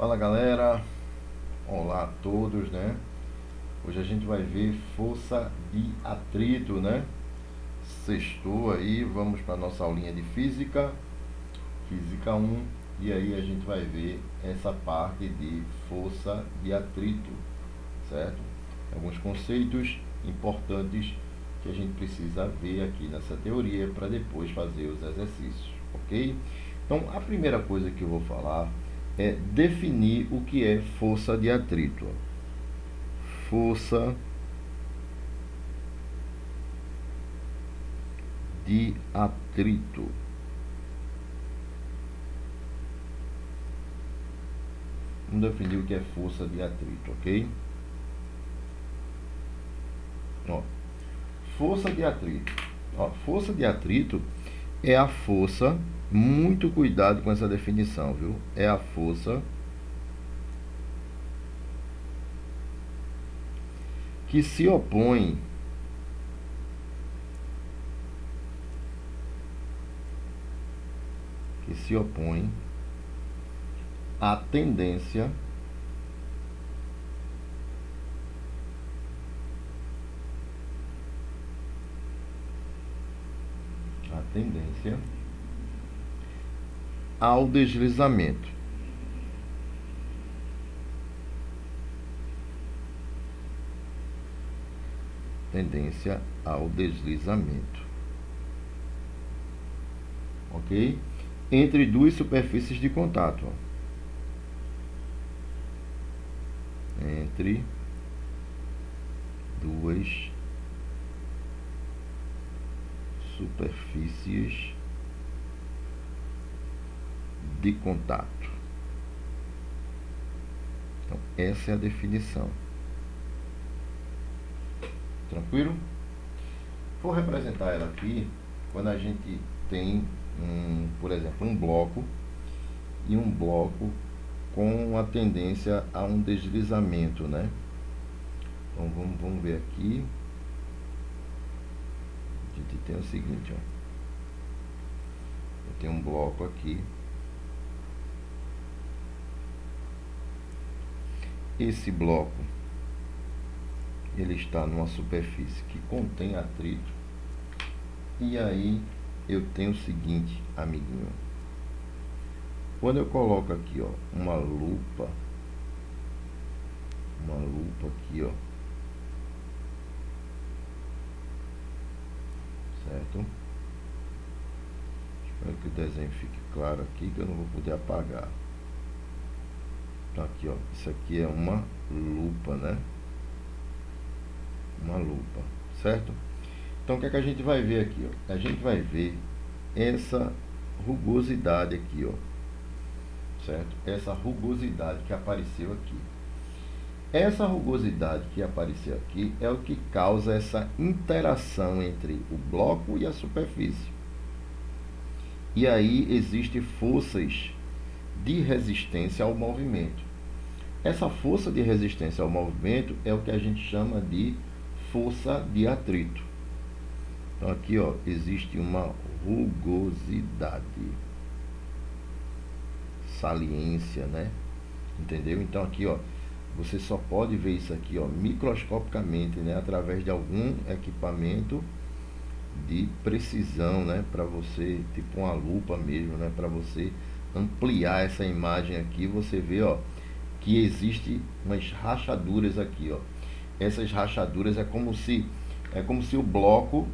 Fala galera, olá a todos, né? Hoje a gente vai ver força de atrito, né? Sextou aí, vamos para nossa aulinha de física, física 1, e aí a gente vai ver essa parte de força de atrito, certo? Alguns conceitos importantes que a gente precisa ver aqui nessa teoria para depois fazer os exercícios, ok? Então, a primeira coisa que eu vou falar é definir o que é força de atrito. Força de atrito. Vamos definir o que é força de atrito, ok? Ó, força de atrito. Ó, força de atrito é a força, muito cuidado com essa definição, viu? É a força que se opõe à tendência ao deslizamento. Tendência ao deslizamento. Ok? Entre duas superfícies de contato. Ó. Entre duas superfícies de contato. Então, essa é a definição. Tranquilo? Vou representar ela aqui quando a gente tem, por exemplo, um bloco e um bloco com a tendência a um deslizamento, né? Então, vamos ver aqui. A gente tem o seguinte, ó. Eu tenho um bloco aqui. Esse bloco, ele está numa superfície que contém atrito. E aí, eu tenho o seguinte, amiguinho. Quando eu coloco aqui, ó, uma lupa aqui, ó, certo? Espero que o desenho fique claro aqui, que eu não vou poder apagar. Então aqui, ó, isso aqui é uma lupa, né? Uma lupa, certo? Então o que é que a gente vai ver aqui, ó? A gente vai ver essa rugosidade aqui, ó, certo? Essa rugosidade que apareceu aqui. Essa rugosidade que apareceu aqui é o que causa essa interação entre o bloco e a superfície. E aí existem forças de resistência ao movimento. Essa força de resistência ao movimento é o que a gente chama de força de atrito. Então aqui, ó, existe uma rugosidade, saliência, né? Entendeu? Então aqui, ó, você só pode ver isso aqui, ó, microscopicamente, né, através de algum equipamento de precisão, né, para você, tipo uma lupa mesmo, né, para você ampliar essa imagem aqui, você vê, ó, que existe umas rachaduras aqui, ó. Essas rachaduras é como se o bloco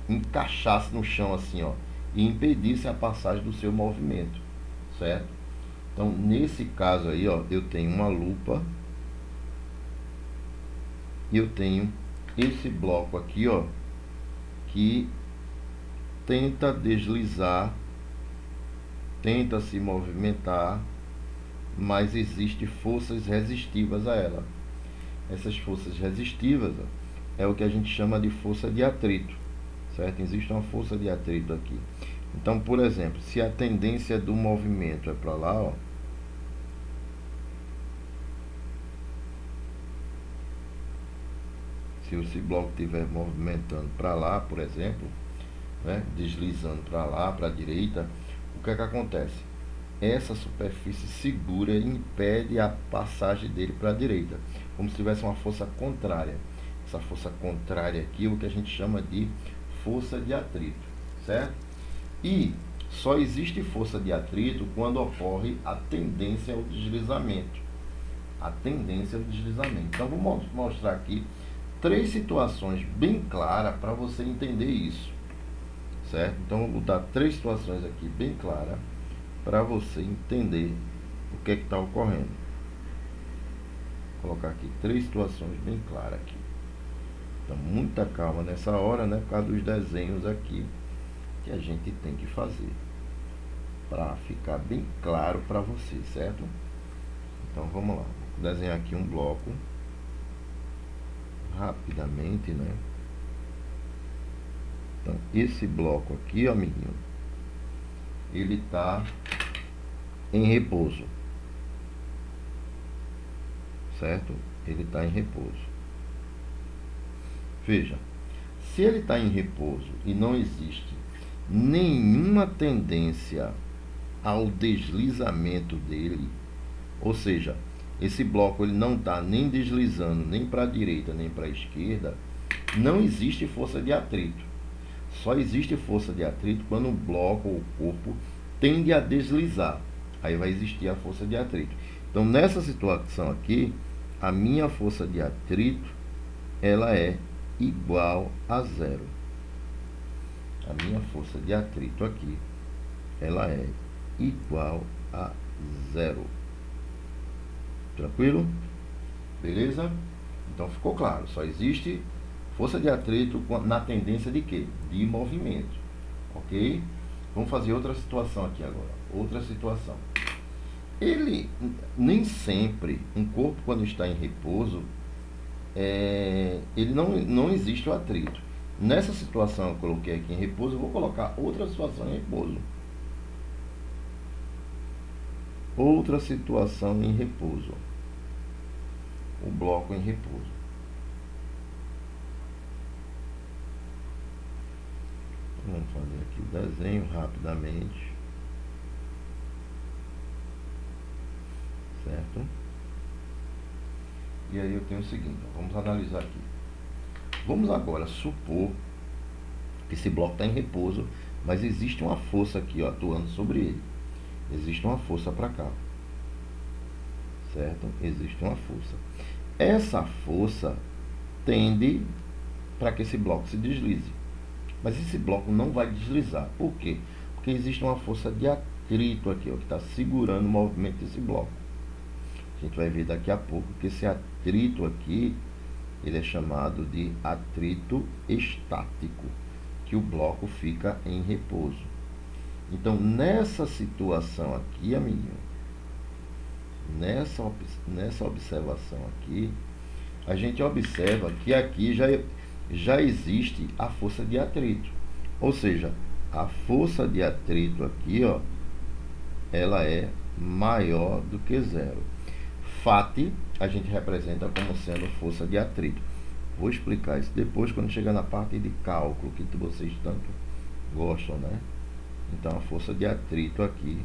encaixasse no chão assim, ó, e impedisse a passagem do seu movimento, certo? Então, nesse caso aí, ó, eu tenho uma lupa e eu tenho esse bloco aqui, ó, que tenta deslizar, tenta se movimentar, mas existem forças resistivas a ela. Essas forças resistivas, ó, é o que a gente chama de força de atrito, certo? Existe uma força de atrito aqui. Então, por exemplo, se a tendência do movimento é para lá, ó, se esse bloco estiver movimentando para lá, por exemplo, né, deslizando para lá, para a direita, o que é que acontece? essa superfície segura e impede a passagem dele para a direita, como se tivesse uma força contrária. Essa força contrária aqui é o que a gente chama de força de atrito, certo? E só existe força de atrito quando ocorre a tendência ao deslizamento. A tendência ao deslizamento. Então, vou mostrar aqui 3 situações bem claras para você entender isso, certo? Então, vou botar 3 situações aqui bem claras para você entender o que está ocorrendo. Vou colocar aqui 3 situações bem claras aqui. Então, muita calma nessa hora, né? Por causa dos desenhos aqui que a gente tem que fazer para ficar bem claro para você, certo? Então, vamos lá. Vou desenhar aqui um bloco rapidamente, né? Então, esse bloco aqui, ó, amiguinho, ele está em repouso, certo? Ele está em repouso. Veja, se ele está em repouso e não existe nenhuma tendência ao deslizamento dele, ou seja, esse bloco ele não está nem deslizando nem para a direita nem para a esquerda, não existe força de atrito. Só existe força de atrito quando o bloco ou o corpo tende a deslizar. Aí vai existir a força de atrito. Então, nessa situação aqui, a minha força de atrito ela é igual a 0. A minha força de atrito aqui ela é igual a 0. Tranquilo? Beleza? Então ficou claro, só existe força de atrito na tendência de quê? De movimento. Ok? Vamos fazer outra situação aqui agora. Outra situação. Ele, nem sempre, um corpo quando está em repouso, ele não existe o atrito. Nessa situação eu coloquei aqui em repouso, eu vou colocar outra situação em repouso. Outra situação em repouso. O bloco em repouso. Vamos fazer aqui o desenho rapidamente. Certo? E aí eu tenho o seguinte, vamos analisar aqui. Vamos agora supor que esse bloco está em repouso, mas existe uma força aqui, ó, atuando sobre ele. Existe uma força para cá. Certo? Existe uma força. Essa força tende para que esse bloco se deslize. Mas esse bloco não vai deslizar. Por quê? Porque existe uma força de atrito aqui, ó, que está segurando o movimento desse bloco. A gente vai ver daqui a pouco que esse atrito aqui, ele é chamado de atrito estático, que o bloco fica em repouso. Então, nessa situação aqui, amiguinho, nessa observação aqui, a gente observa que aqui já existe a força de atrito. Ou seja, a força de atrito aqui, ó, ela é maior do que 0. FAT a gente representa como sendo força de atrito. Vou explicar isso depois quando chegar na parte de cálculo, que vocês tanto gostam, né? Então, a força de atrito aqui,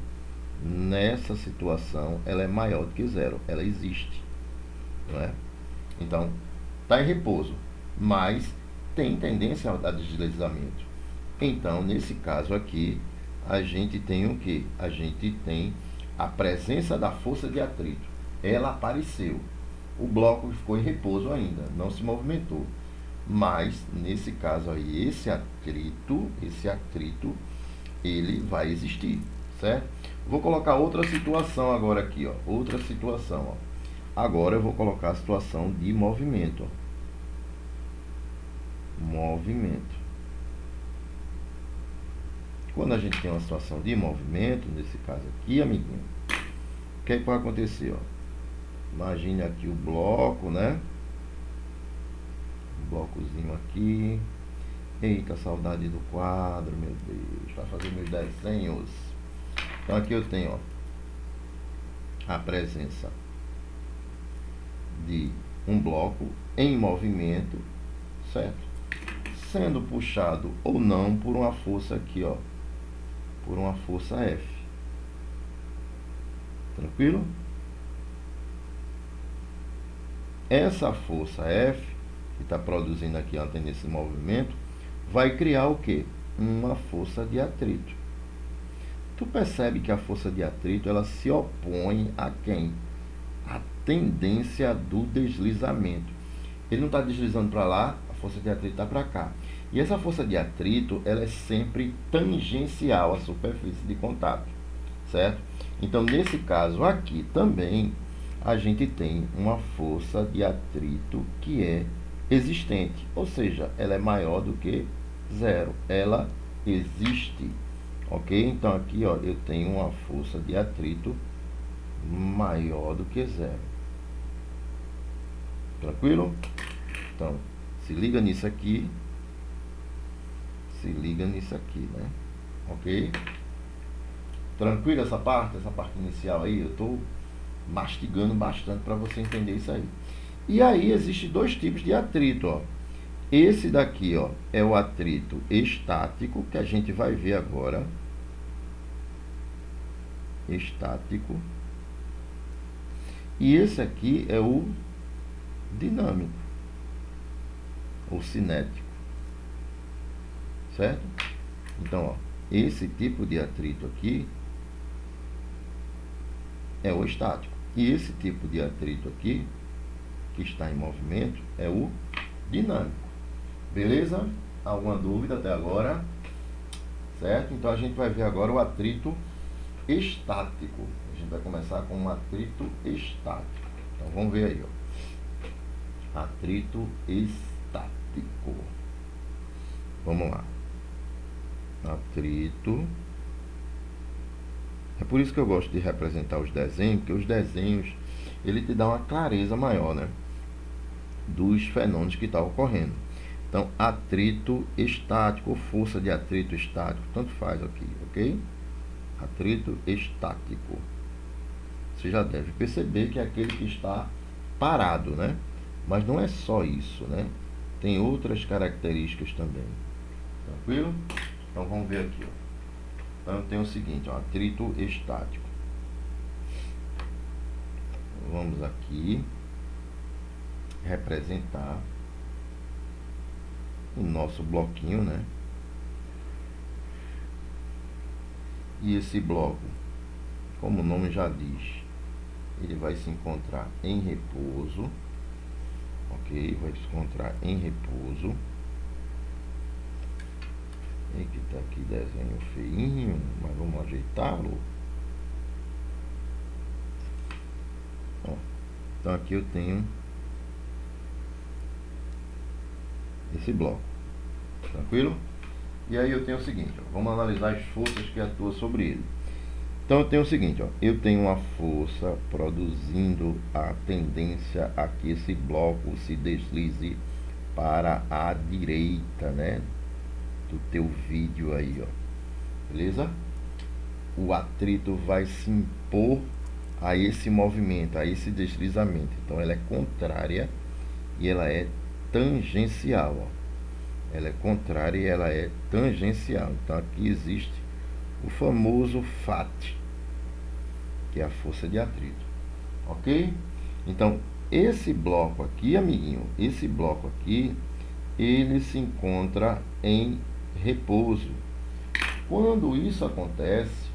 nessa situação, ela é maior do que 0. Ela existe, não é? Então, está em repouso, mas tem tendência a deslizamento. Então, nesse caso aqui, a gente tem o quê? A gente tem a presença da força de atrito. Ela apareceu. O bloco ficou em repouso ainda, não se movimentou. Mas, nesse caso aí, esse atrito, ele vai existir, certo? Vou colocar outra situação agora aqui, ó. Outra situação, ó. Agora eu vou colocar a situação de movimento, ó. Movimento. Quando a gente tem uma situação de movimento, nesse caso aqui, amiguinho, o que é que pode acontecer, ó? Imagine aqui o bloco, né? Um blocozinho aqui. Eita, saudade do quadro, meu Deus. Para fazer meus desenhos. Então aqui eu tenho, ó, a presença de um bloco em movimento, certo? Sendo puxado ou não por uma força aqui, ó. Por uma força F. Tranquilo? Essa força F, que está produzindo aqui a tendência de movimento, vai criar o quê? Uma força de atrito. Tu percebe que a força de atrito, ela se opõe a quem? A tendência do deslizamento. Ele não está deslizando para lá, a força de atrito está para cá. E essa força de atrito, ela é sempre tangencial à superfície de contato, certo? Então, nesse caso aqui também, a gente tem uma força de atrito que é existente, ou seja, ela é maior do que zero, ela existe, ok? Então, aqui ó, eu tenho uma força de atrito maior do que zero. Tranquilo? Então, se liga nisso aqui. Se liga nisso aqui, né? Ok? Tranquilo essa parte inicial aí? Eu estou mastigando bastante para você entender isso aí. E aí, existem dois tipos de atrito, ó. Esse daqui, ó, é o atrito estático, que a gente vai ver agora. Estático. E esse aqui é o dinâmico, ou cinético, certo? Então, ó, esse tipo de atrito aqui é o estático, e esse tipo de atrito aqui, que está em movimento, é o dinâmico. Beleza? Alguma dúvida até agora? Certo? Então, a gente vai ver agora o atrito estático. A gente vai começar com um atrito estático. Então, vamos ver aí, ó. Atrito estático. Vamos lá. Atrito. É por isso que eu gosto de representar os desenhos, porque os desenhos, ele te dá uma clareza maior, né, dos fenômenos que estão ocorrendo. Então, atrito estático, ou força de atrito estático, tanto faz aqui, ok? Atrito estático. Você já deve perceber que é aquele que está parado, né? Mas não é só isso, né? Tem outras características também. Tranquilo? Então, vamos ver aqui, ó. Então, tem o seguinte, ó, atrito estático. Vamos aqui representar o nosso bloquinho, né? E esse bloco, como o nome já diz, ele vai se encontrar em repouso, ok? Vai se encontrar em repouso. E que tá aqui desenho feinho, mas vamos ajeitá-lo. Então aqui eu tenho esse bloco, tranquilo? E aí eu tenho o seguinte, ó, vamos analisar as forças que atuam sobre ele. Então eu tenho o seguinte, ó, eu tenho uma força produzindo a tendência a que esse bloco se deslize para a direita, né, do teu vídeo aí, ó. Beleza? O atrito vai se impor a esse movimento, a esse deslizamento. Então ela é contrária e ela é tangencial, ó. Ela é contrária e ela é tangencial. Então aqui existe o famoso FAT, que é a força de atrito. Ok? Então esse bloco aqui, amiguinho, esse bloco aqui, ele se encontra em repouso. Quando isso acontece,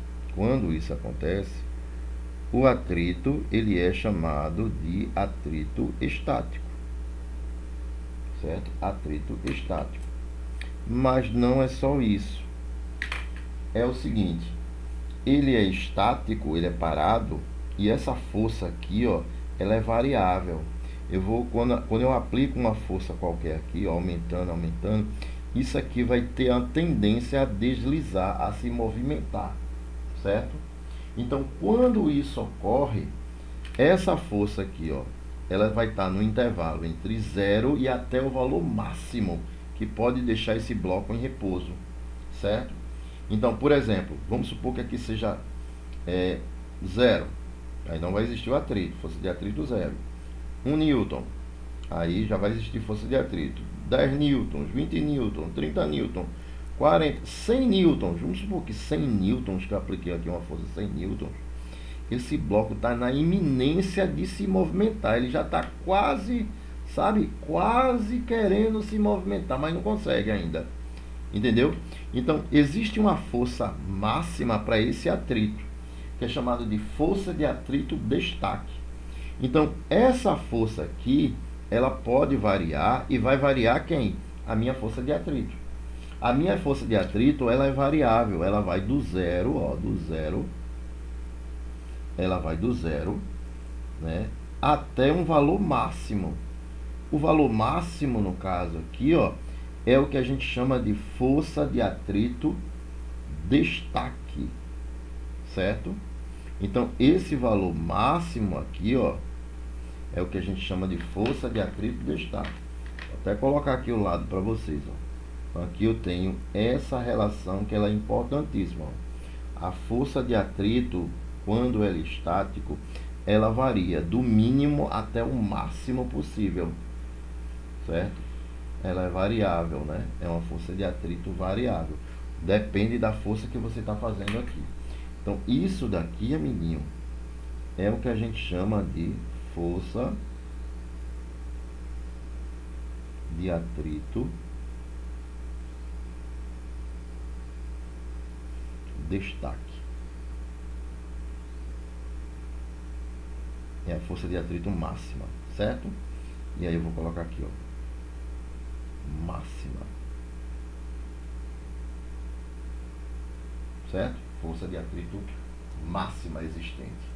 o atrito, ele é chamado de atrito estático, certo? Atrito estático. Mas não é só isso. É o seguinte, ele é estático, ele é parado, e essa força aqui, ó, ela é variável. Quando eu aplico uma força qualquer aqui, ó, aumentando, isso aqui vai ter a tendência a deslizar, a se movimentar, certo? Então, quando isso ocorre, essa força aqui, ó, ela vai estar no intervalo entre 0 e até o valor máximo, que pode deixar esse bloco em repouso, certo? Então, por exemplo, vamos supor que aqui seja 0, aí não vai existir o atrito, força de atrito 0. 1 newton, aí já vai existir força de atrito. 10 newtons, 20 newtons, 30 newtons, 40, 100 newtons. Vamos supor que 100 newtons, que eu apliquei aqui uma força de 100 newtons, esse bloco está na iminência de se movimentar. Ele já está quase, sabe, quase querendo se movimentar, mas não consegue ainda. Entendeu? Então, existe uma força máxima para esse atrito, que é chamado de força de atrito destaque. Então, essa força aqui, ela pode variar, e vai variar quem? A minha força de atrito. A minha força de atrito, ela é variável, ela vai do zero, ó, do zero, ela vai do zero, né, até um valor máximo. O valor máximo, no caso aqui, ó, é o que a gente chama de força de atrito destaque, certo? Então, esse valor máximo aqui, ó, é o que a gente chama de força de atrito destaque. Vou até colocar aqui o lado para vocês, ó. Então, aqui eu tenho essa relação que ela é importantíssima, ó. A força de atrito, quando ela é estático, ela varia do mínimo até o máximo possível, certo? Ela é variável, né? É uma força de atrito variável. Depende da força que você está fazendo aqui. Então, isso daqui, amiguinho, é o que a gente chama de força de atrito destaque. É a força de atrito máxima, certo? E aí eu vou colocar aqui, ó, máxima, certo? Força de atrito máxima existente.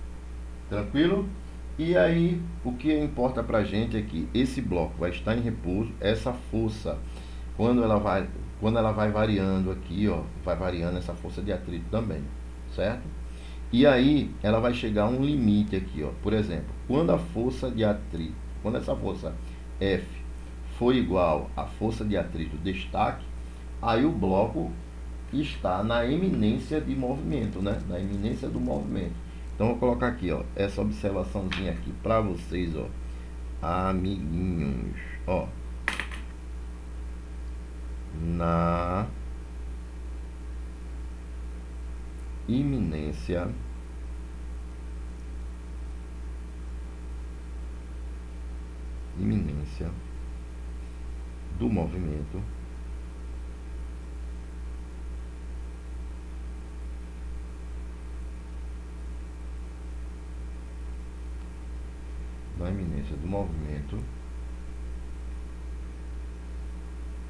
Tranquilo? E aí, o que importa pra gente é que esse bloco vai estar em repouso, essa força, quando ela vai variando aqui, ó, vai variando essa força de atrito também, certo? E aí, ela vai chegar a um limite aqui, ó. Por exemplo, quando a força de atrito, quando essa força F for igual à força de atrito destaque, aí o bloco está na eminência de movimento, né? Na eminência do movimento. Então, vou colocar aqui, ó, essa observaçãozinha aqui para vocês, ó, amiguinhos, ó, na iminência do movimento,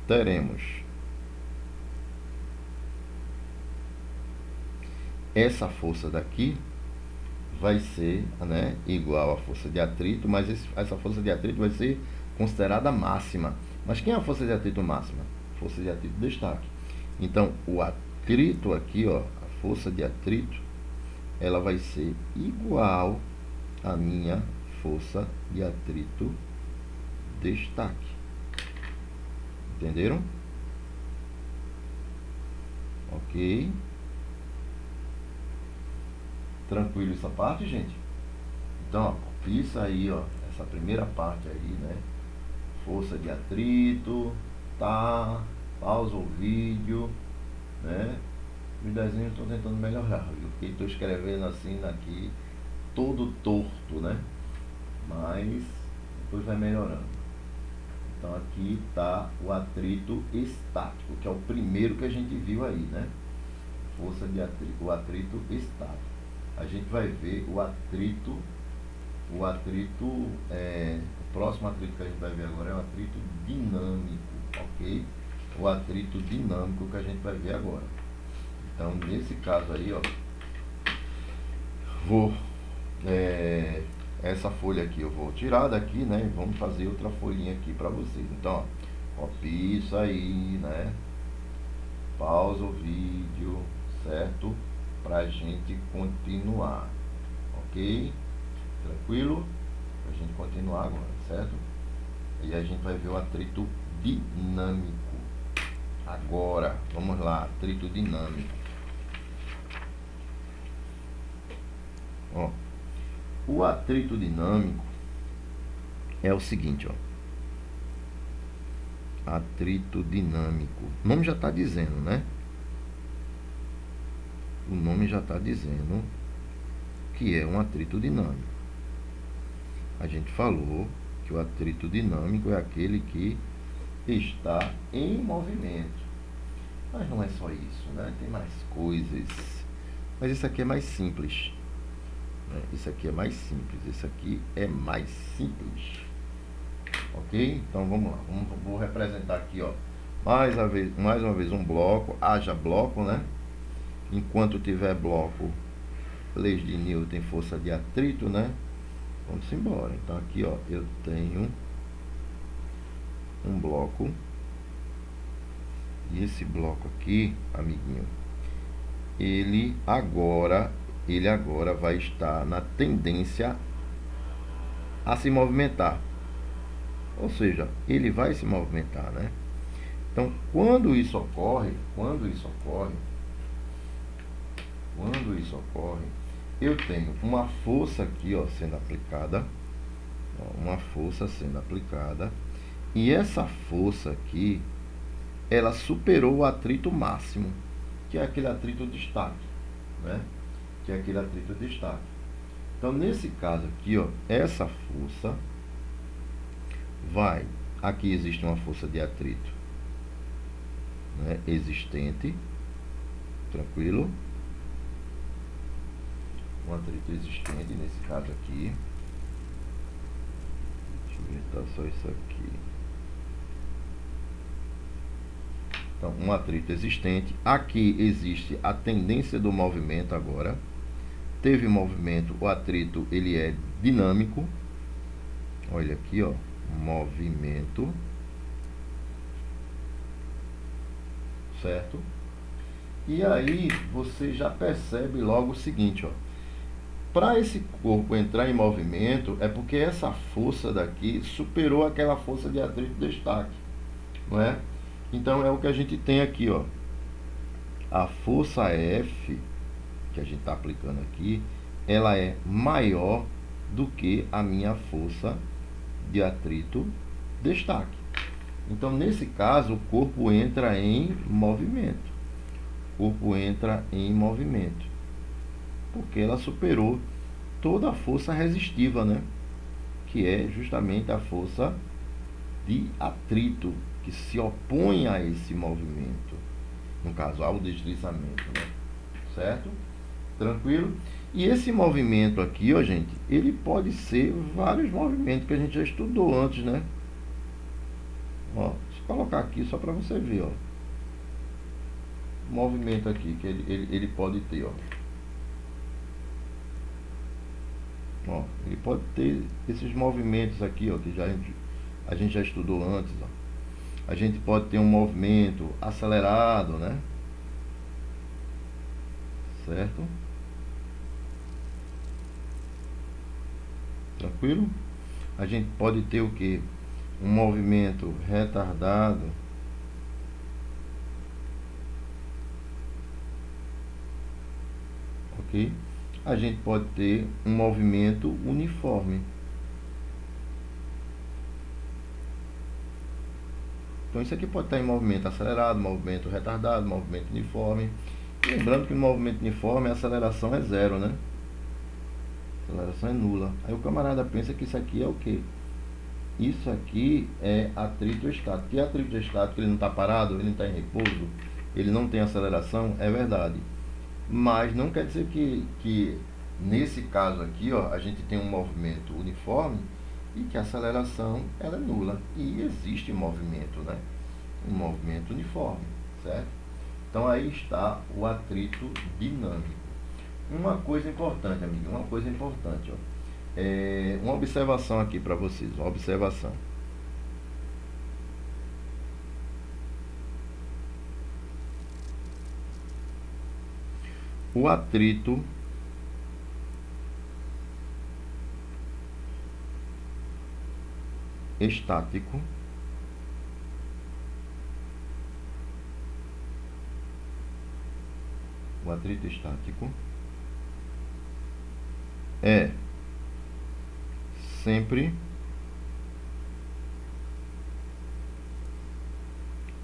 teremos essa força daqui vai ser, né, igual à força de atrito, mas essa força de atrito vai ser considerada máxima. Mas quem é a força de atrito máxima? Força de atrito destaque. Então, o atrito aqui, ó, a força de atrito, ela vai ser igual à minha força de atrito destaque. Entenderam? Ok. Tranquilo essa parte, gente? Então, ó, isso aí, ó, essa primeira parte aí, né? Força de atrito, tá? Pausa o vídeo, né? Os desenhos estou tentando melhorar, viu? Porque estou escrevendo assim aqui, todo torto, né? Mas depois vai melhorando. Então aqui está o atrito estático, que é o primeiro que a gente viu aí, né? Força de atrito, o atrito estático. A gente vai ver o próximo atrito que a gente vai ver agora é o atrito dinâmico, ok? O atrito dinâmico que a gente vai ver agora. Então, nesse caso aí, ó, essa folha aqui eu vou tirar daqui, né? E vamos fazer outra folhinha aqui para vocês. Então, ó, copia isso aí, né? Pausa o vídeo, certo? Pra gente continuar, ok? Tranquilo? Pra gente continuar agora, certo? E a gente vai ver o atrito dinâmico. Agora, vamos lá, atrito dinâmico. Ó, o atrito dinâmico é o seguinte, ó. Atrito dinâmico. O nome já está dizendo, né? O nome já está dizendo que é um atrito dinâmico. A gente falou que o atrito dinâmico é aquele que está em movimento. Mas não é só isso, né? Tem mais coisas. Mas isso aqui é mais simples. Né? Isso aqui é mais simples. Isso aqui é mais simples. Ok? Então vamos lá. Vou representar aqui, ó. Mais uma vez um bloco. Haja bloco, né? Enquanto tiver bloco, leis de Newton, força de atrito, né? Vamos embora. Então aqui, ó, eu tenho um bloco. E esse bloco aqui, amiguinho, ele agora vai estar na tendência a se movimentar. Ou seja, ele vai se movimentar, né? Então, quando isso ocorre, eu tenho uma força aqui, ó, sendo aplicada, ó, uma força sendo aplicada, e essa força aqui, ela superou o atrito máximo, que é aquele atrito de destaque, né? Então, nesse caso aqui, ó, essa força vai, aqui existe uma força de atrito, né, existente, tranquilo? Um atrito existente, nesse caso aqui. Deixa eu inventar só isso aqui. Então, um atrito existente. Aqui existe a tendência do movimento agora. Teve movimento, o atrito ele é dinâmico. Olha aqui, ó, movimento. Certo? E aí você já percebe logo o seguinte, ó. Para esse corpo entrar em movimento, é porque essa força daqui superou aquela força de atrito de destaque, não é? Então, é o que a gente tem aqui, ó. A força F, que a gente está aplicando aqui, ela é maior do que a minha força de atrito destaque. Então, nesse caso, o corpo entra em movimento. Porque ela superou toda a força resistiva, né? Que é justamente a força de atrito, que se opõe a esse movimento, no caso, ao deslizamento, né? Certo? Tranquilo? E esse movimento aqui, ó, gente, ele pode ser vários movimentos que a gente já estudou antes, né? Ó, deixa eu colocar aqui só para você ver, ó. O movimento aqui que ele pode ter, ó. Ó, ele pode ter esses movimentos aqui, ó, que a gente já estudou antes, ó. A gente pode ter um movimento acelerado, né? Certo? Tranquilo? A gente pode ter o que? Um movimento retardado. Ok? A gente pode ter um movimento uniforme. Então, isso aqui pode estar em movimento acelerado, movimento retardado, movimento uniforme. Lembrando que no movimento uniforme a aceleração é zero, né? A aceleração é nula. Aí o camarada pensa que isso aqui é o quê? Isso aqui é atrito estático. Que atrito estático? Ele não está parado, ele não está em repouso, ele não tem aceleração, é verdade. Mas não quer dizer que nesse caso aqui, ó, a gente tem um movimento uniforme e que a aceleração ela é nula. E existe movimento, né? Um movimento uniforme, certo? Então aí está o atrito dinâmico. Uma coisa importante, amigo, uma coisa importante, ó. Uma observação aqui para vocês, uma observação. O atrito estático é sempre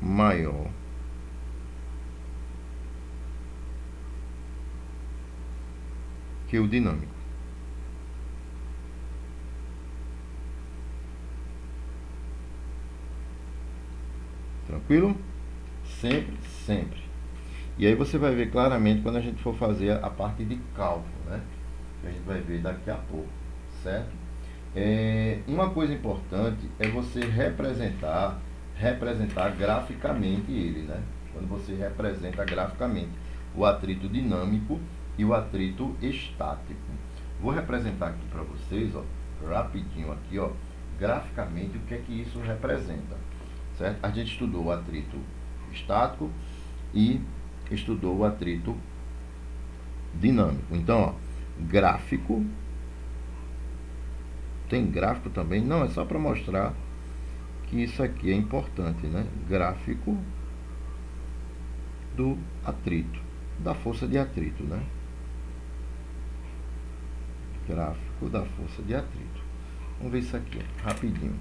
maior que o dinâmico. Tranquilo? Sempre, sempre. E aí você vai ver claramente quando a gente for fazer a parte de cálculo, né? Que a gente vai ver daqui a pouco, certo? Uma coisa importante é você representar graficamente ele, né? Quando você representa graficamente o atrito dinâmico e o atrito estático. Vou representar aqui para vocês, ó, rapidinho aqui, ó, graficamente o que é que isso representa, certo? A gente estudou o atrito estático e estudou o atrito dinâmico. Então, ó, gráfico, tem gráfico também? Não, é só para mostrar que isso aqui é importante, né? Gráfico do atrito, da força de atrito, né? Gráfico da força de atrito. Vamos ver isso aqui, ó, rapidinho.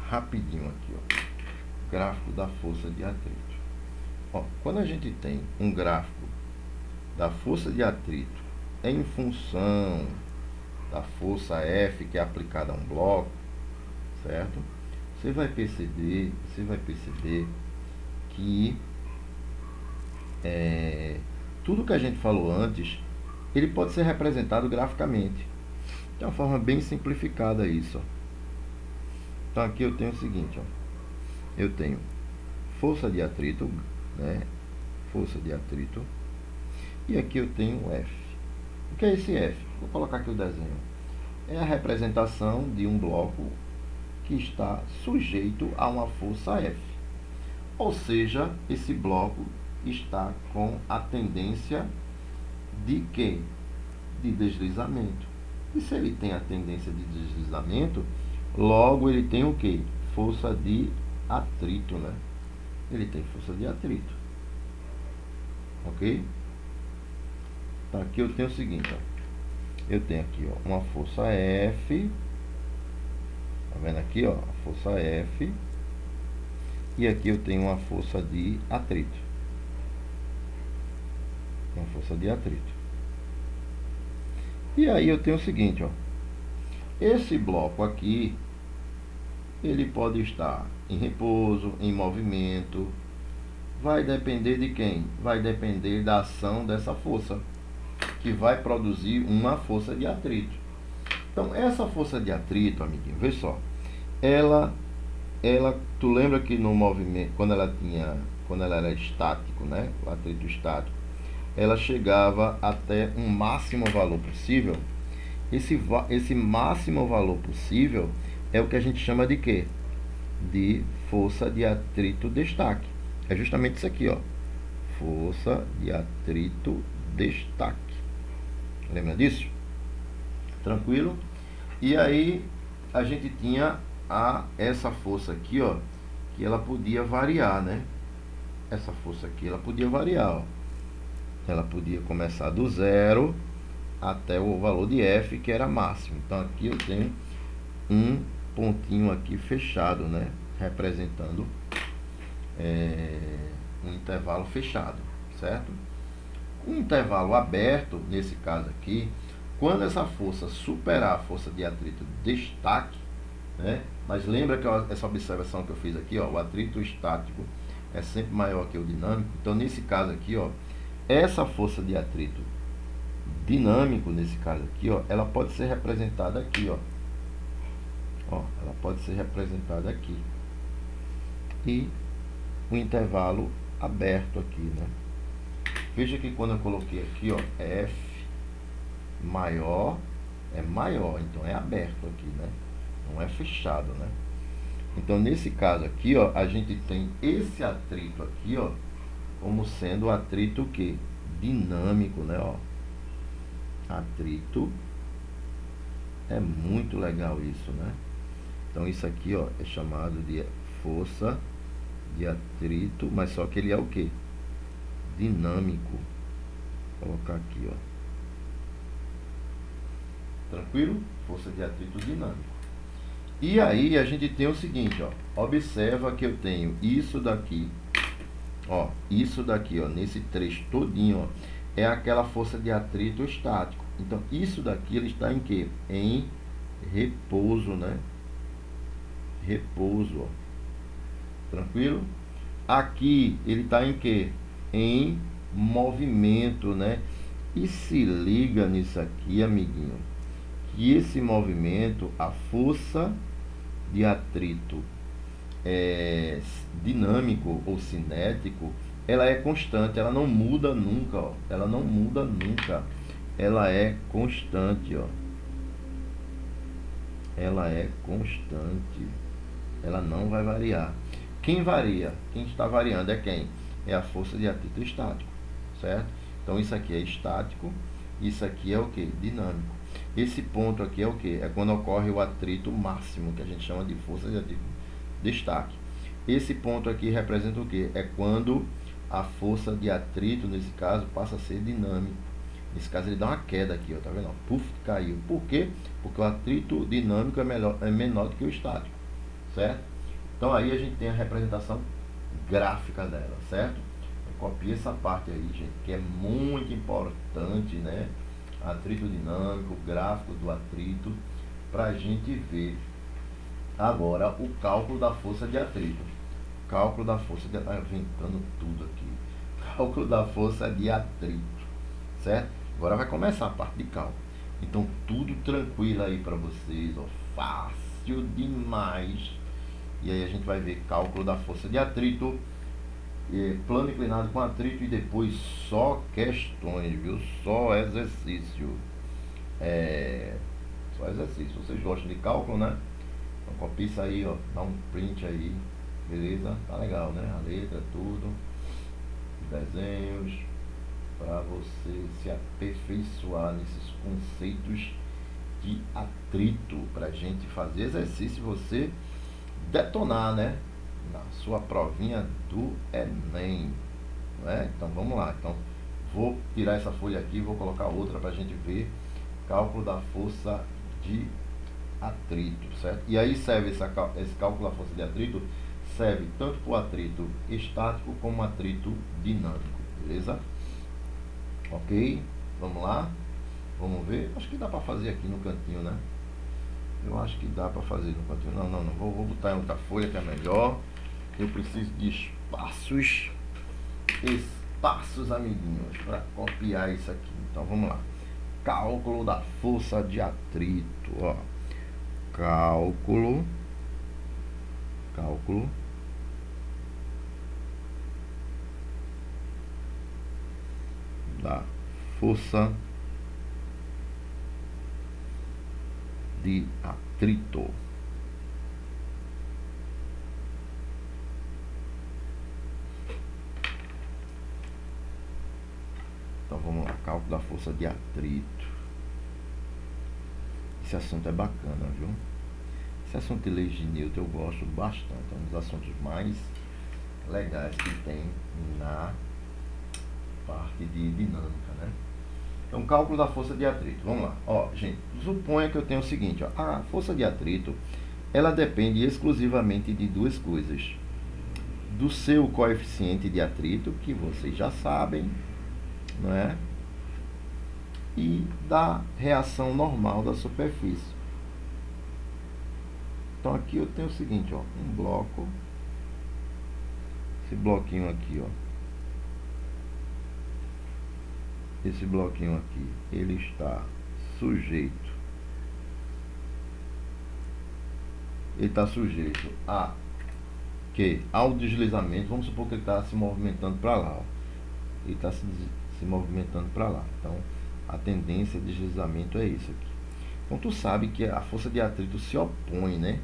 Rapidinho aqui, ó. Gráfico da força de atrito. Ó, quando a gente tem um gráfico da força de atrito em função da força F que é aplicada a um bloco, certo? Você vai perceber que tudo que a gente falou antes, ele pode ser representado graficamente. De uma forma bem simplificada isso, ó. Então aqui eu tenho o seguinte, ó. Eu tenho força de atrito, né? Força de atrito. E aqui eu tenho F. O que é esse F? Vou colocar aqui o desenho. É a representação de um bloco que está sujeito a uma força F. Ou seja, esse bloco está com a tendência de quê? De deslizamento. E se ele tem a tendência de deslizamento, logo ele tem o quê? Força de atrito, né? Ele tem força de atrito. Ok? Então aqui eu tenho o seguinte, ó. Eu tenho aqui, ó, uma força F. Tá vendo aqui, ó? A força F. E aqui eu tenho uma força de atrito. Uma força de atrito. E aí eu tenho o seguinte, ó. Esse bloco aqui, ele pode estar em repouso, em movimento. Vai depender de quem? Vai depender da ação dessa força, que vai produzir uma força de atrito. Então, essa força de atrito, amiguinho, vê só. Tu lembra que no movimento, quando ela era estático, né? O atrito estático, ela chegava até um máximo valor possível. Esse máximo valor possível é o que a gente chama de quê? De força de atrito destaque. É justamente isso aqui, ó. Força de atrito destaque. Lembra disso? Tranquilo? E aí a gente tinha essa força aqui, ó, que ela podia variar, né? Essa força aqui, ela podia variar, ó. Ela podia começar do zero até o valor de F, que era máximo. Então aqui eu tenho um pontinho aqui fechado, né? Representando um intervalo fechado, certo? Um intervalo aberto, nesse caso aqui, quando essa força superar a força de atrito destaque, né? Mas lembra que essa observação que eu fiz aqui, ó, o atrito estático é sempre maior que o dinâmico. Então nesse caso aqui, ó, essa força de atrito dinâmico, nesse caso aqui, ó, ela pode ser representada aqui, ó. Ó, ela pode ser representada aqui. E o intervalo aberto aqui, né? Veja que quando eu coloquei aqui, ó, F maior, é maior, então é aberto aqui, né? Não é fechado, né? Então, nesse caso aqui, ó, a gente tem esse atrito aqui, ó, como sendo o atrito o quê? Dinâmico, né, ó. Atrito. É muito legal isso, né? Então, isso aqui, ó, é chamado de força de atrito, mas só que ele é o quê? Dinâmico. Vou colocar aqui, ó. Tranquilo? Força de atrito dinâmico. E aí a gente tem o seguinte, ó. Observa que eu tenho isso daqui. Ó, isso daqui, ó, nesse trecho todinho, ó, é aquela força de atrito estático. Então, isso daqui ele está em quê? Em repouso, né? repouso, ó. Tranquilo? Aqui ele está em quê? Em movimento, né? E se liga nisso aqui, amiguinho, que esse movimento, a força de atrito dinâmico ou cinético, ela é constante, ela não muda nunca, ó. Ela não muda nunca. Ela é constante, ó. Ela é constante. Ela não vai variar. Quem varia? Quem está variando é quem? É a força de atrito estático, certo? Então isso aqui é estático, isso aqui é o que? Dinâmico. Esse ponto aqui é o que? É quando ocorre o atrito máximo, que a gente chama de força de atrito destaque. Esse ponto aqui representa o que? É quando a força de atrito, nesse caso, passa a ser dinâmico. Nesse caso ele dá uma queda aqui, ó, tá vendo? Puf, caiu. Por quê? Porque o atrito dinâmico é menor do que o estático, certo? Então aí a gente tem a representação gráfica dela, certo? Eu copiei essa parte aí, gente, que é muito importante, né? Atrito dinâmico, gráfico do atrito, para a gente ver agora o cálculo da força de atrito. Cálculo da força de atrito. Inventando tudo aqui. Cálculo da força de atrito, certo? Agora vai começar a parte de cálculo. Então tudo tranquilo aí para vocês, ó, fácil demais. E aí a gente vai ver cálculo da força de atrito, plano inclinado com atrito e depois só questões, viu? Só exercício. Só exercício. Vocês gostam de cálculo, né? Então copia isso aí, ó. Dá um print aí. Beleza? Tá legal, né? A letra, tudo. Os desenhos. Para você se aperfeiçoar nesses conceitos de atrito. Pra gente fazer exercício, você detonar, né? Na sua provinha do Enem, não é? Então vamos lá. Então vou tirar essa folha aqui, vou colocar outra para a gente ver cálculo da força de atrito, certo? E aí serve esse cálculo da força de atrito, serve tanto para o atrito estático como atrito dinâmico, beleza? Ok? Vamos lá? Vamos ver? Acho que dá para fazer aqui no cantinho, né? Eu acho que dá para fazer no cantinho. Não. Vou botar em outra folha que é melhor. Eu preciso de espaços, amiguinhos, para copiar isso aqui. Então vamos lá. Cálculo da força de atrito, ó. Cálculo da força de atrito. Então vamos lá, cálculo da força de atrito. Esse assunto é bacana, viu? Esse assunto de leis de Newton eu gosto bastante. É um dos assuntos mais legais que tem na parte de dinâmica, né? Então, cálculo da força de atrito. Vamos lá. Ó, gente, suponha que eu tenho o seguinte, ó. A força de atrito, ela depende exclusivamente de duas coisas. Do seu coeficiente de atrito, que vocês já sabem, não é? E da reação normal da superfície. Então aqui eu tenho o seguinte, ó, um bloco, esse bloquinho aqui, ó, esse bloquinho aqui, ele está sujeito, a que ao deslizamento, vamos supor que ele está se movimentando para lá, ó. Ele está se movimentando para lá, então a tendência de deslizamento é isso aqui. Então tu sabe que a força de atrito se opõe, né,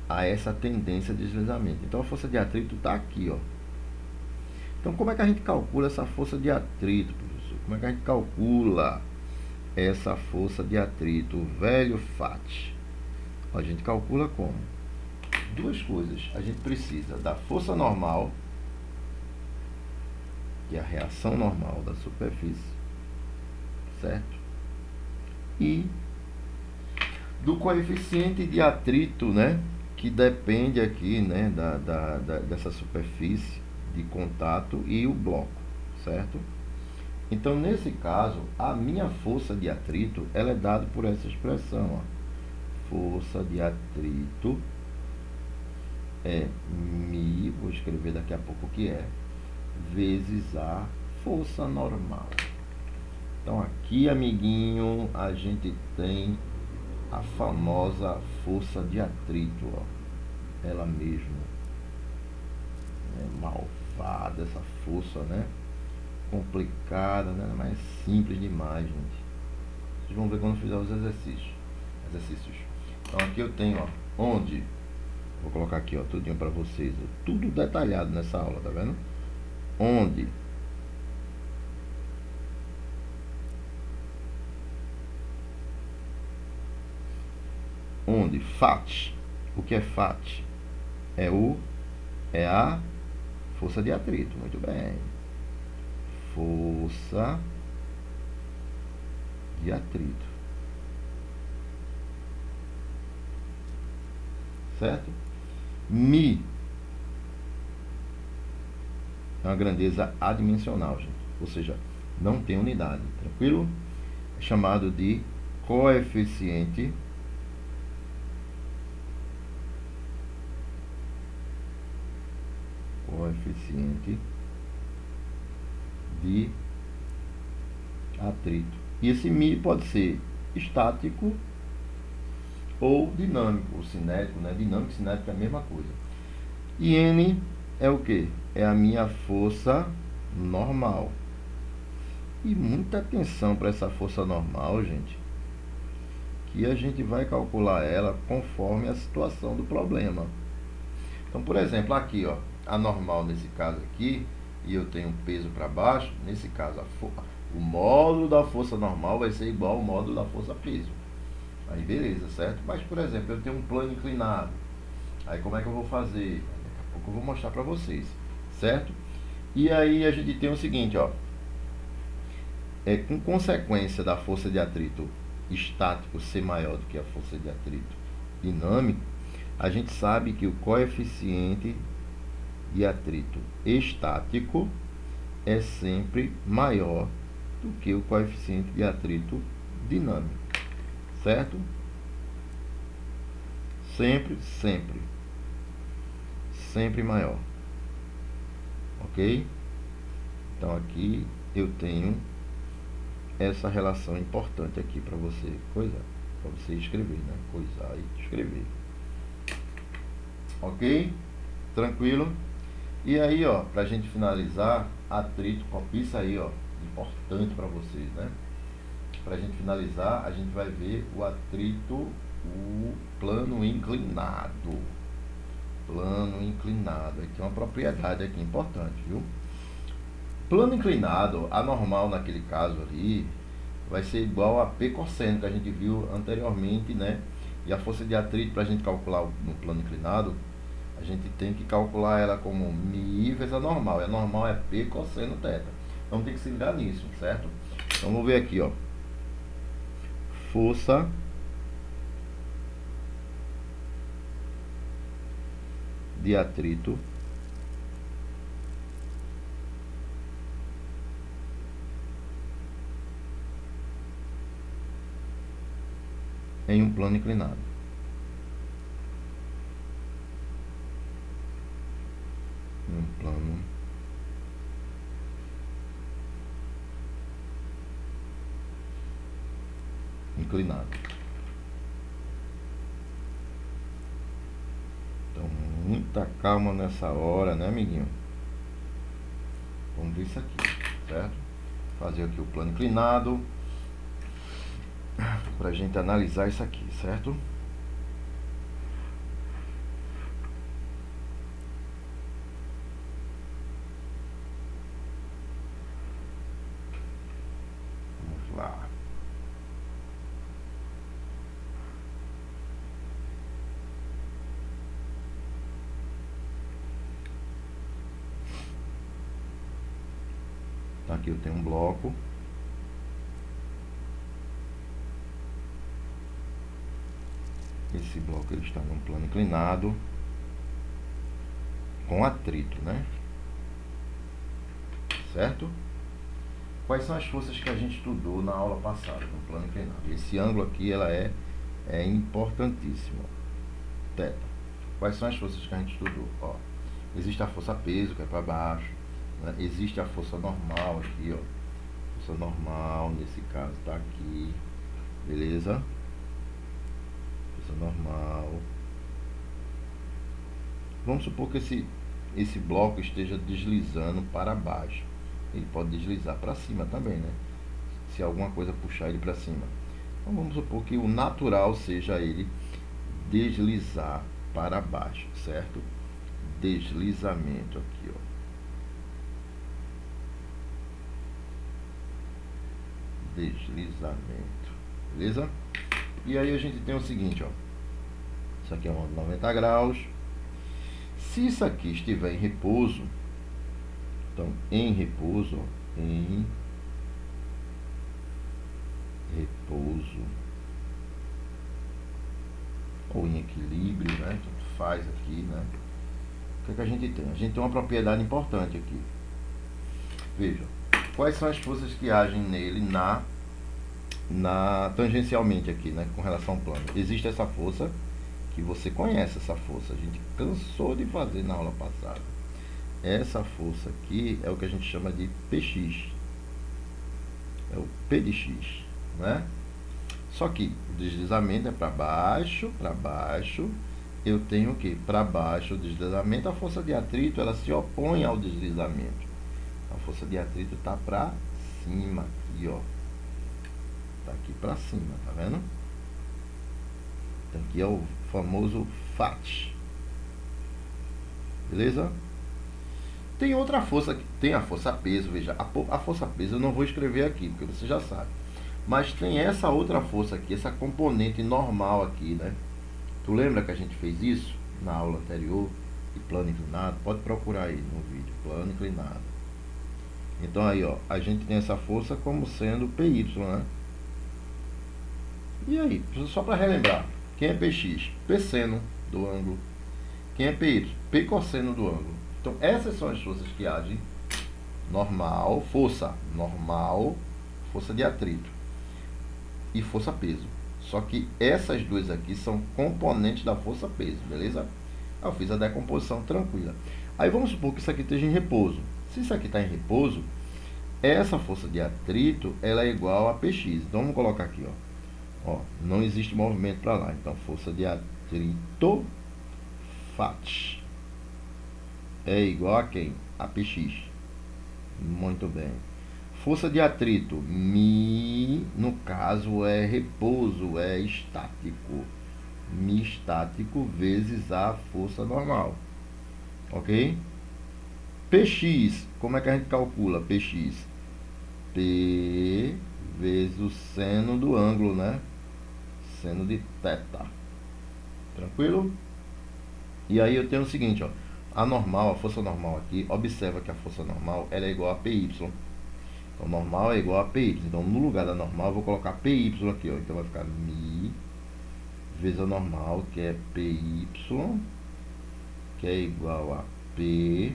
a essa tendência de deslizamento. Então a força de atrito está aqui, ó. Então como é que a gente calcula essa força de atrito, professor? Como é que a gente calcula essa força de atrito, o velho FAT? A gente calcula como? Duas coisas. A gente precisa da força normal, que é a reação normal da superfície, certo? E do coeficiente de atrito, né, que depende aqui, né, dessa superfície de contato e o bloco, certo? Então, nesse caso, a minha força de atrito, ela é dada por essa expressão, ó. Força de atrito é μ, vou escrever daqui a pouco o que é, vezes a força normal. Então aqui, amiguinho, a gente tem a famosa força de atrito, ó. Ela mesmo é malvada, essa força, né? Complicada, né? Mas simples demais, gente. Vocês vão ver quando fizer os exercícios. Então aqui eu tenho, ó, onde vou colocar aqui, ó, tudinho para vocês, ó, tudo detalhado nessa aula, tá vendo? Onde FAT, o que é FAT? É a força de atrito, muito bem. Força de atrito. Certo? Mi é uma grandeza adimensional, gente. Ou seja, não tem unidade. Tranquilo? É chamado de coeficiente de atrito. E esse Mi pode ser estático ou dinâmico, ou cinético, né? Dinâmico e cinético é a mesma coisa. E N é o que? É a minha força normal. E muita atenção para essa força normal, gente, que a gente vai calcular ela conforme a situação do problema. Então, por exemplo, aqui, ó, a normal nesse caso aqui, e eu tenho peso para baixo, nesse caso o módulo da força normal vai ser igual ao módulo da força peso. Aí beleza, certo? Mas, por exemplo, eu tenho um plano inclinado. Aí como é que eu vou fazer? Daqui a pouco eu vou mostrar para vocês, certo? E aí a gente tem o seguinte, ó. Com consequência da força de atrito estático ser maior do que a força de atrito dinâmico, a gente sabe que o coeficiente de atrito estático é sempre maior do que o coeficiente de atrito dinâmico, certo? Sempre maior, ok? Então aqui eu tenho essa relação importante aqui para você para você escrever, né? Coisar e escrever, ok? Tranquilo? E aí, ó, pra gente finalizar, atrito, copia isso aí, ó, importante para vocês, né? Pra gente finalizar, a gente vai ver o atrito, o plano inclinado. Plano inclinado, aqui é uma propriedade aqui importante, viu? Plano inclinado, a normal naquele caso ali, vai ser igual a P cosseno, que a gente viu anteriormente, né? E a força de atrito, para a gente calcular no plano inclinado, a gente tem que calcular ela como μ vezes a normal. E a normal é P cosseno θ. Então tem que se ligar nisso, certo? Então vamos ver aqui, ó. Força de atrito em um plano inclinado. Um plano inclinado. Então, muita calma nessa hora, né, amiguinho? Vamos ver isso aqui, certo? Fazer aqui o plano inclinado pra gente analisar isso aqui, certo? Vamos lá. Aqui eu tenho um bloco. Esse bloco ele está num plano inclinado com atrito, né? Certo? Quais são as forças que a gente estudou na aula passada no plano inclinado? Esse ângulo aqui ela é importantíssimo. Θ. Quais são as forças que a gente estudou? Ó, existe a força peso, que é para baixo, né? Existe a força normal aqui, ó. Força normal, nesse caso, tá aqui. Beleza? Força normal. Vamos supor que esse bloco esteja deslizando para baixo. Ele pode deslizar para cima também, né? Se alguma coisa puxar ele para cima. Então vamos supor que o natural seja ele deslizar para baixo, certo? Deslizamento aqui, ó. Deslizamento, beleza? E aí a gente tem o seguinte, ó. Isso aqui é um 90 graus. Se isso aqui estiver em repouso, então em repouso, ó, em repouso ou em equilíbrio, né? Tanto faz aqui, né? O que é que a gente tem? A gente tem uma propriedade importante aqui. Veja, quais são as forças que agem nele tangencialmente aqui, né? Com relação ao plano. Existe essa força, que você conhece essa força. A gente cansou de fazer na aula passada. Essa força aqui é o que a gente chama de PX. É o P de X, né? Só que o deslizamento é para baixo, para baixo. Eu tenho o que? Para baixo o deslizamento. A força de atrito, ela se opõe ao deslizamento. A força de atrito está para cima aqui, ó. Tá aqui para cima, tá vendo? Então aqui é o famoso FAT. Beleza? Tem outra força, tem a força peso, veja, a força peso eu não vou escrever aqui, porque você já sabe. Mas tem essa outra força aqui, essa componente normal aqui, né? Tu lembra que a gente fez isso na aula anterior, de plano inclinado? Pode procurar aí no vídeo, plano inclinado. Então aí, ó, a gente tem essa força como sendo PY, né? E aí, só para relembrar, quem é PX? P seno do ângulo. Quem é PY? P cosseno do ângulo. Então essas são as forças que agem normal, força normal, força de atrito e força peso. Só que essas duas aqui são componentes da força peso, beleza? Eu fiz a decomposição tranquila. Aí vamos supor que isso aqui esteja em repouso. Se isso aqui está em repouso, essa força de atrito ela é igual a Px. Então vamos colocar aqui, ó, não existe movimento para lá. Então força de atrito FAT é igual a quem? A Px. Muito bem. Força de atrito, Mi, no caso é repouso, é estático. Mi estático vezes a força normal. Ok? Px, como é que a gente calcula Px? P vezes o seno do ângulo, né? Seno de θ. Tranquilo? E aí eu tenho o seguinte, ó. A normal, a força normal aqui, observa que a força normal ela é igual a PY. Então, normal é igual a PY. Então, no lugar da normal, eu vou colocar PY aqui, ó. Então, vai ficar Mi vezes a normal, que é PY, que é igual a P,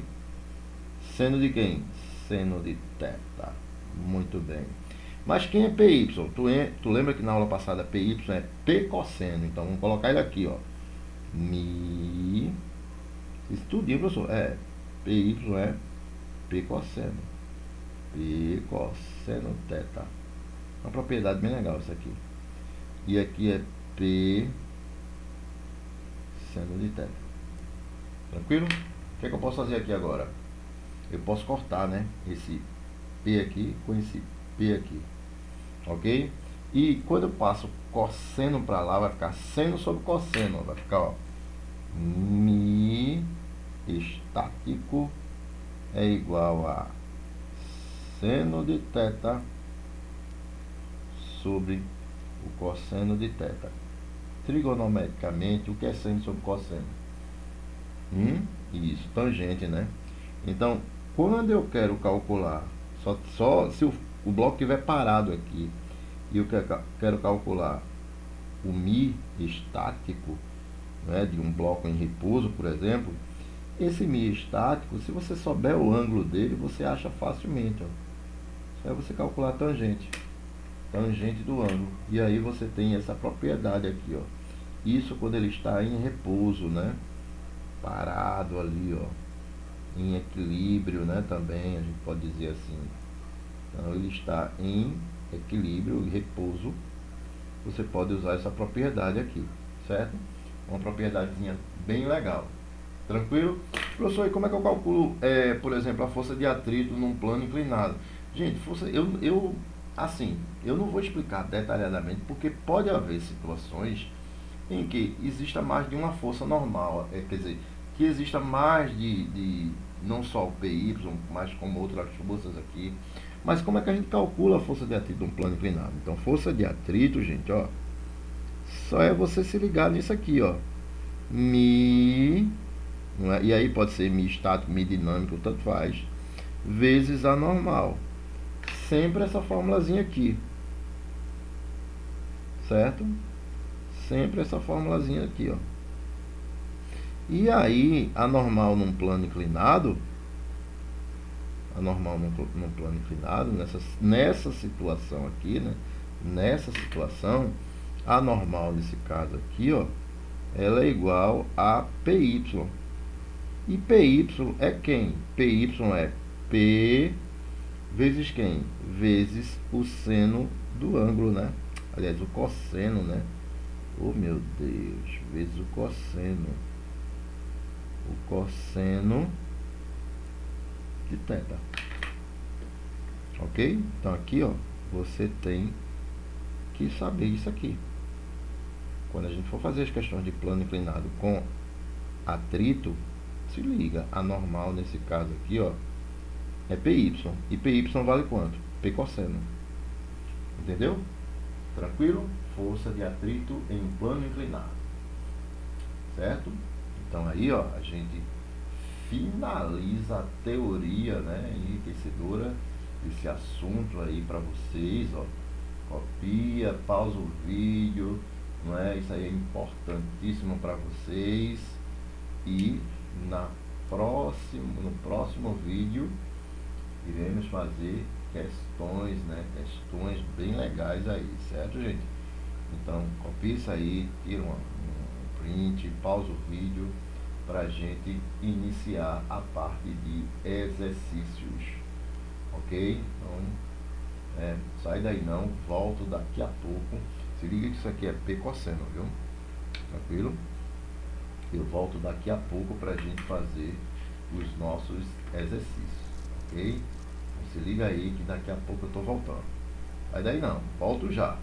seno de quem? Seno de θ. Muito bem. Mas quem é PY? Tu lembra que na aula passada PY é P cosseno. Então, vamos colocar ele aqui, ó. Mi. Isso tudinho, professor. PY é P cosseno. P cosseno θ. Uma propriedade bem legal isso aqui. E aqui é P seno de θ. Tranquilo? O que é que eu posso fazer aqui agora? Eu posso cortar, né? Esse P aqui com esse P aqui. Ok? E quando eu passo cosseno para lá, vai ficar seno sobre cosseno. Vai ficar, ó. Mi estático é igual a seno de θ sobre o cosseno de θ. Trigonometricamente, o que é seno sobre cosseno? Isso, tangente, né? Então, quando eu quero calcular, só se o bloco estiver parado aqui, e eu quero calcular o Mi estático, né, de um bloco em repouso, por exemplo, esse Mi estático, se você souber o ângulo dele, você acha facilmente, ó. Só é você calcular a tangente do ângulo, e aí você tem essa propriedade aqui, ó. Isso quando ele está em repouso, né? parado ali, ó, em equilíbrio, né? Também a gente pode dizer assim. Então ele está em equilíbrio e repouso. Você pode usar essa propriedade aqui, certo? Uma propriedadezinha bem legal. Tranquilo? Professor, e como é que eu calculo, por exemplo, a força de atrito num plano inclinado? Gente, força, assim, eu não vou explicar detalhadamente, porque pode haver situações em que exista mais de uma força normal, quer dizer, que exista mais de não só o PY, mas como outras forças aqui. Mas como é que a gente calcula a força de atrito num plano inclinado? Então, força de atrito, gente, ó, só é você se ligar nisso aqui, ó. Mi, não é? E aí pode ser mi estático, mi dinâmico, tanto faz, vezes a normal. Sempre essa formulazinha aqui, certo? Sempre essa formulazinha aqui, ó. E aí, a normal num plano inclinado, nessa situação aqui, né? Nessa situação, a normal nesse caso aqui, ó, ela é igual a PY. E PY é quem? PY é P vezes quem? Vezes o seno do ângulo, né? Aliás, o cosseno, né? Oh, meu Deus, vezes o cosseno. O cosseno de θ. Ok? Então aqui, ó, você tem que saber isso aqui. Quando a gente for fazer as questões de plano inclinado com atrito, se liga, a normal nesse caso aqui, ó, é PY. E PY vale quanto? P cosseno. Entendeu? Tranquilo? Força de atrito em plano inclinado. Certo? Então aí, ó, a gente finaliza a teoria, né, enriquecedora desse assunto aí para vocês, ó. Copia, pausa o vídeo, não é? Isso aí é importantíssimo para vocês. E no próximo vídeo iremos fazer questões, né? Questões bem legais aí, certo, gente? Então, copia isso aí, tira um print, pausa o vídeo para a gente iniciar a parte de exercícios, ok? Então, sai daí não, volto daqui a pouco. Se liga que isso aqui é P cosseno, viu? Tranquilo? Eu volto daqui a pouco para a gente fazer os nossos exercícios, ok? Então, se liga aí que daqui a pouco eu estou voltando. Sai daí não, volto já.